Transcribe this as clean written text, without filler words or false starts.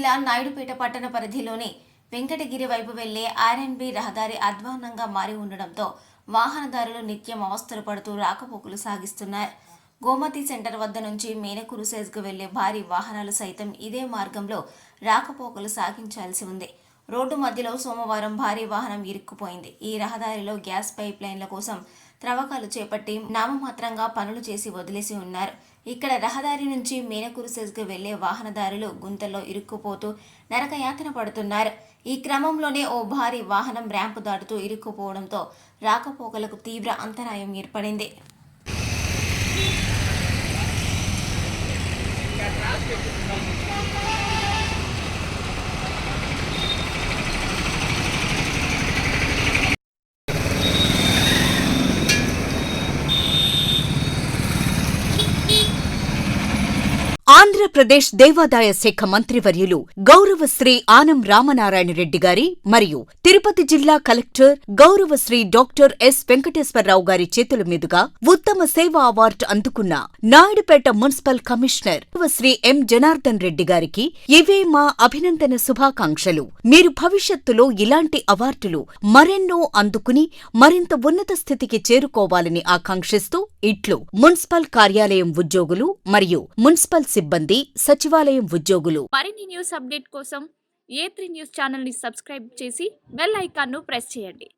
జిల్లా నాయుడుపేట పట్టణ పరిధిలోని వెంకటగిరి వైపు వెళ్లే ఆర్ఎన్బి రహదారి అధ్వాన్నంగా మారి ఉండడంతో వాహనదారులు నిత్యం అవస్థలు పడుతూ రాకపోకలు సాగిస్తున్నారు. గోమతి సెంటర్ వద్ద నుంచి మేనకూరు సెజ్కు వెళ్లే భారీ వాహనాలు సైతం ఇదే మార్గంలో రాకపోకలు సాగించాల్సి ఉంది. రోడ్డు మధ్యలో సోమవారం భారీ వాహనం ఇరుక్కుపోయింది. ఈ రహదారిలో గ్యాస్ పైప్ లైన్ల కోసం త్రవ్వకాలు చేపట్టి నామమాత్రంగా పనులు చేసి వదిలేసి ఉన్నారు. ఇక్కడ రహదారి నుంచి మేనకూరు సెజ్కు వెళ్లే వాహనదారులు గుంతల్లో ఇరుక్కుపోతూ నరకయాతన పడుతున్నారు. ఈ క్రమంలోనే ఓ భారీ వాహనం ర్యాంపు దాటుతూ ఇరుక్కుపోవడంతో రాకపోకలకు తీవ్ర అంతరాయం ఏర్పడింది. ఆంధ్రప్రదేశ్ దేవాదాయ శాఖ మంత్రివర్యులు గౌరవశ్రీ ఆనం రామనారాయణ రెడ్డి గారి మరియు తిరుపతి జిల్లా కలెక్టర్ గౌరవశ్రీ డాక్టర్ ఎస్ వెంకటేశ్వరరావు గారి చేతుల మీదుగా ఉత్తమ సేవా అవార్డు అందుకున్న నాయుడుపేట మున్సిపల్ కమిషనర్ శ్రీ ఎం జనార్దన్ రెడ్డి గారికి ఇవే మా అభినందన శుభాకాంక్షలు. మీరు భవిష్యత్తులో ఇలాంటి అవార్డులు మరెన్నో అందుకుని మరింత ఉన్నత స్థితికి చేరుకోవాలని ఆకాంక్షిస్తూ ఇట్లు మున్సిపల్ కార్యాలయం ఉద్యోగులు మరియు మున్సిపల్ సిబ్బంది, సచివాలయం ఉద్యోగులు. మరిన్ని న్యూస్ అప్డేట్ కోసం A3 న్యూస్ ఛానల్ ని సబ్స్క్రైబ్ చేసి బెల్ ఐకాన్ ను ప్రెస్ చేయండి.